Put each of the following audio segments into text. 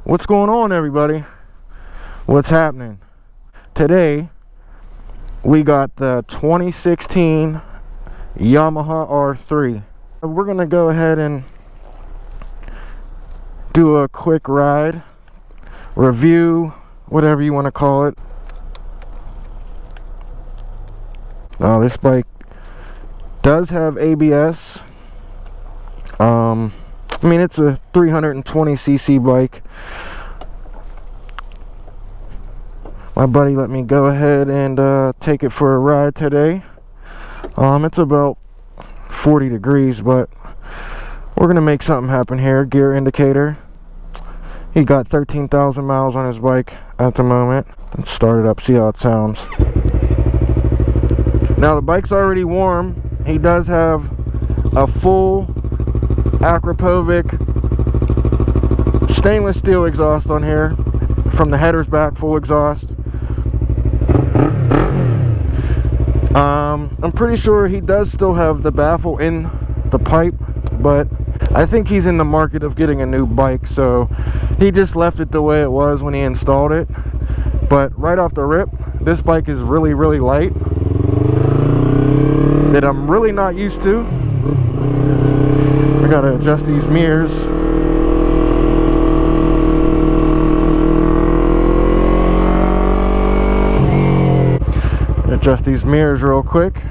What's going on, everybody? What's happening? Today we got the 2016 Yamaha R3. We're gonna go ahead and do a quick ride, review, whatever you want to call it. Now this bike does have ABS. I mean, it's a 320cc bike. My buddy let me go ahead and take it for a ride today. It's about 40 degrees, but we're gonna make something happen here. Gear indicator. He got 13,000 miles on his bike at the moment. Let's start it up, see how it sounds. Now the bike's already warm. He does have a full Akrapovic stainless steel exhaust on here. From the headers back, full exhaust. I'm pretty sure he does still have the baffle in the pipe, but I think he's in the market of getting a new bike, so he just left it the way it was when he installed it. But right off the rip, this bike is really light, that I'm really not used to. I gotta adjust these mirrors. Adjust these mirrors real quick.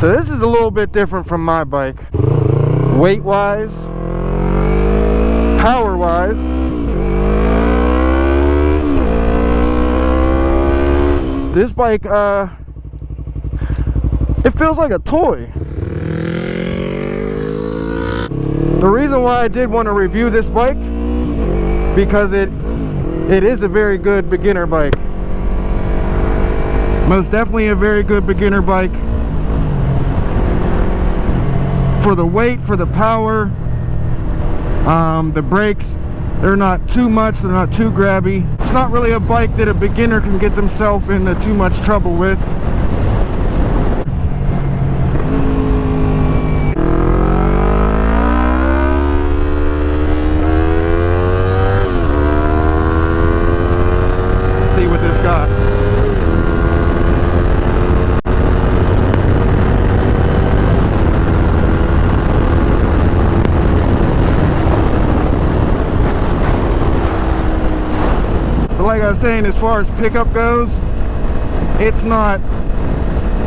So this is a little bit different from my bike. Weight wise, power wise, this bike, it feels like a toy. The reason why I did want to review this bike, because it is a very good beginner bike. Most definitely a very good beginner bike. For the weight, for the power, the brakes, they're not too much, they're not too grabby. It's not really a bike that a beginner can get themselves into too much trouble with. Let's see what this got. Like I was saying, as far as pickup goes, it's not,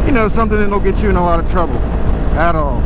you know, something that'll get you in a lot of trouble at all.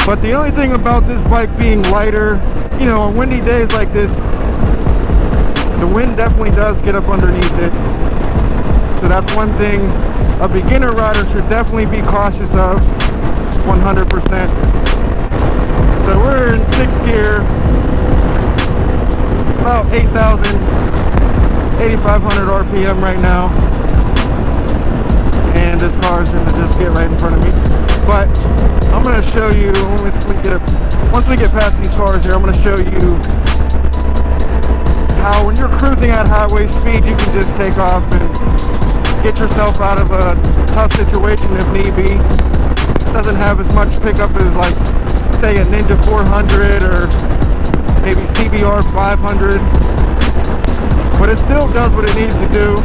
But the only thing about this bike being lighter, you know, on windy days like this, the wind definitely does get up underneath it. So that's one thing a beginner rider should definitely be cautious of, 100%. So we're in 6th gear, about 8,500 RPM right now. And this car is going to just get right in front of me. But I'm going to show you, once we get past these cars here, I'm going to show you how when you're cruising at highway speed, you can just take off and get yourself out of a tough situation if need be. It doesn't have as much pickup as, like, say a Ninja 400 or maybe CBR 500, but it still does what it needs to do.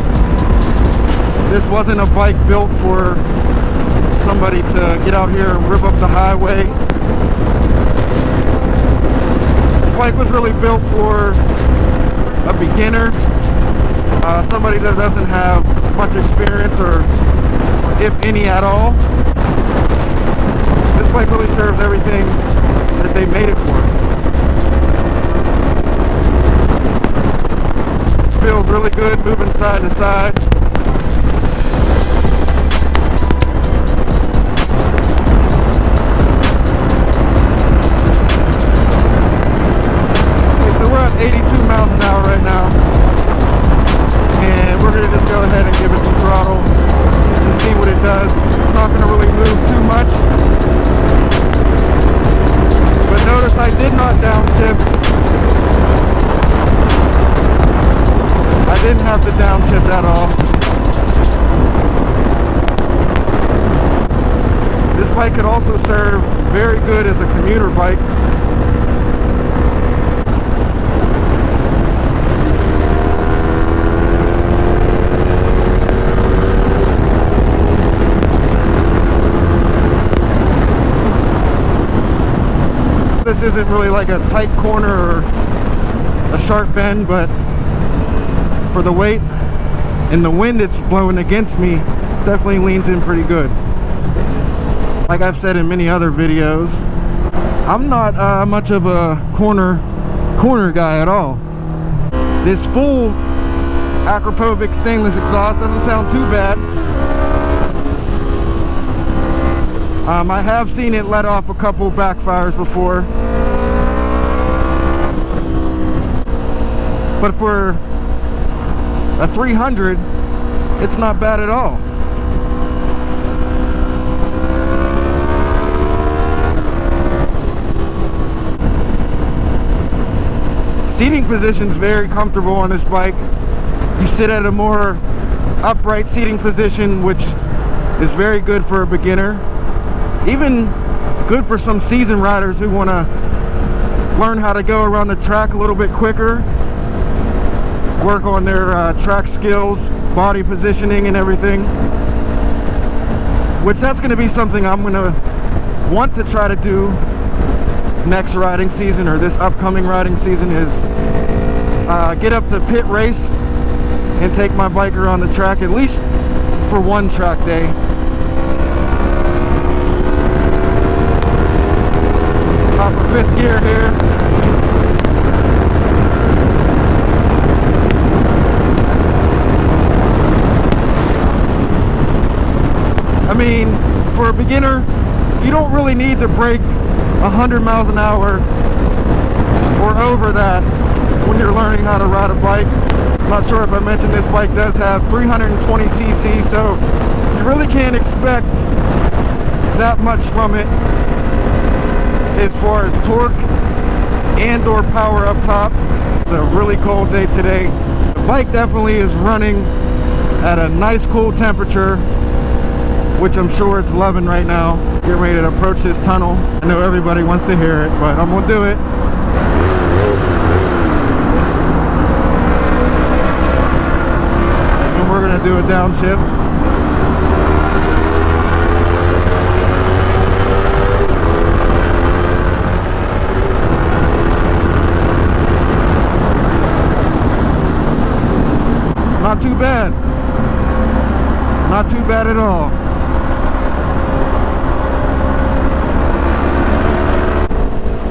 This wasn't a bike built for somebody to get out here and rip up the highway. This bike was really built for a beginner, somebody that doesn't have much experience, or if any at all. This bike really serves everything that they made it for. Feels really good moving side to side. Okay, so we're at 82 miles an hour right now, and we're going to just go ahead and give it some throttle and see what it does. It's not going to really move too much, but notice I did not downshift. I didn't have to downshift at all. This bike could also serve very good as a commuter bike. This isn't really like a tight corner or a sharp bend, but for the weight and the wind it's blowing against me, definitely leans in pretty good. Like I've said in many other videos, I'm not much of a corner guy at all. This full Akrapovic stainless exhaust doesn't sound too bad. I have seen it let off a couple backfires before, but for a 300, it's not bad at all. Seating position's very comfortable on this bike. You sit at a more upright seating position, which is very good for a beginner. Even good for some seasoned riders who want to learn how to go around the track a little bit quicker, work on their track skills, body positioning and everything, which that's going to be something I'm going to want to try to do next riding season, or this upcoming riding season, is get up to pit race and take my bike around the track at least for one track day. Top of fifth gear here. I mean, for a beginner, you don't really need to break 100 miles an hour or over that when you're learning how to ride a bike. I'm not sure if I mentioned this bike does have 320 cc, so you really can't expect that much from it as far as torque and or power up top. It's a really cold day today. The bike definitely is running at a nice cool temperature, which I'm sure it's loving right now. Getting ready to approach this tunnel. I know everybody wants to hear it, but I'm gonna do it. And we're gonna do a downshift. Not too bad. Not too bad at all.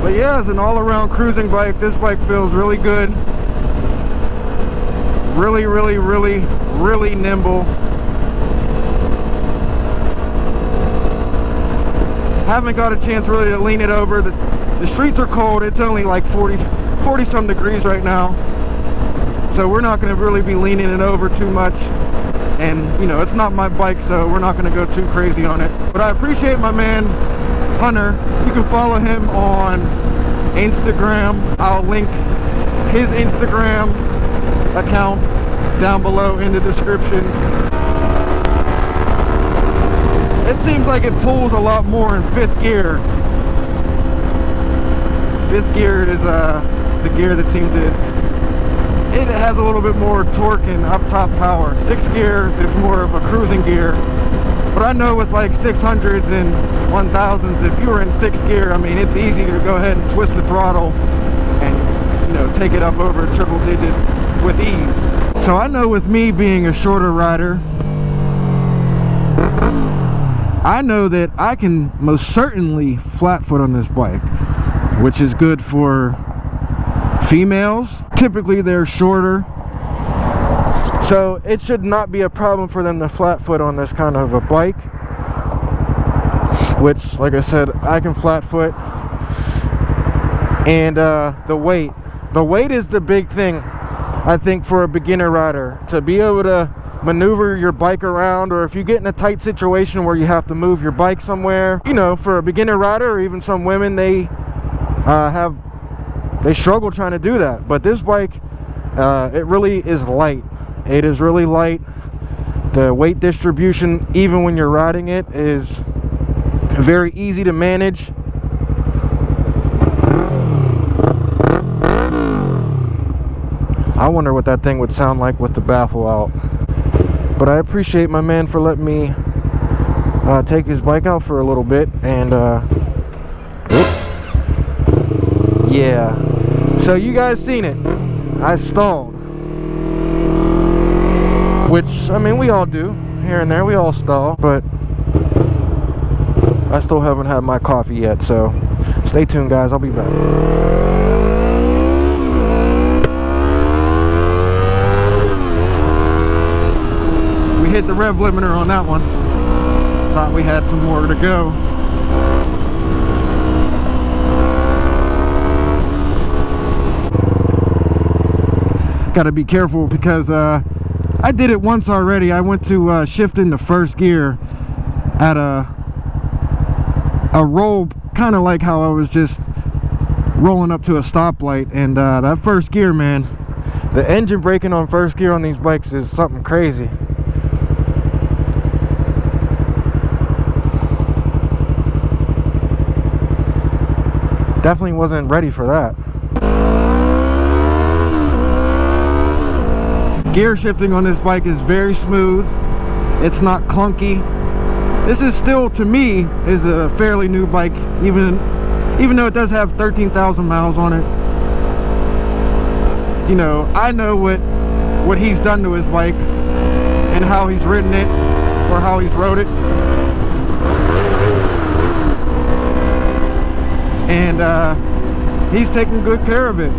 But yeah, as an all-around cruising bike, this bike feels really good. Really, really, really, really nimble. Haven't got a chance really to lean it over. The streets are cold. It's only like 40 some degrees right now. So we're not going to really be leaning it over too much. And, you know, it's not my bike, so we're not going to go too crazy on it. But I appreciate my man, Hunter. You can follow him on Instagram. I'll link his Instagram account down below in the description. It seems like it pulls a lot more in fifth gear. Fifth gear is the gear that seems to, it has a little bit more torque and up top power. Sixth gear is more of a cruising gear. But I know with like 600s and 1000s, if you were in 6th gear, I mean, it's easy to go ahead and twist the throttle and, you know, take it up over triple digits with ease. So I know with me being a shorter rider, I know that I can most certainly flat foot on this bike, which is good for females. Typically they're shorter, so it should not be a problem for them to flat foot on this kind of a bike, which, like I said, I can flat foot. And the weight is the big thing, I think, for a beginner rider, to be able to maneuver your bike around, or if you get in a tight situation where you have to move your bike somewhere. You know, for a beginner rider, or even some women, they struggle trying to do that. But this bike, it really is light. It is really light. The weight distribution, even when you're riding it, is very easy to manage. I wonder what that thing would sound like with the baffle out. But I appreciate my man for letting me take his bike out for a little bit. And yeah, so you guys seen it. I stalled, which, I mean, we all do here and there. We all stall, but I still haven't had my coffee yet. So stay tuned, guys. I'll be back. Hit the rev limiter on that one. Thought we had some more to go. Gotta be careful because I did it once already. I went to shift into 1st gear at a roll, kind of like how I was just rolling up to a stoplight, and that 1st gear, man, the engine braking on 1st gear on these bikes is something crazy. Definitely wasn't ready for that. Gear shifting on this bike is very smooth. It's not clunky. This is still, to me, is a fairly new bike, even though it does have 13,000 miles on it. You know, I know what he's done to his bike and how he's ridden it, or how he's rode it. And he's taking good care of it.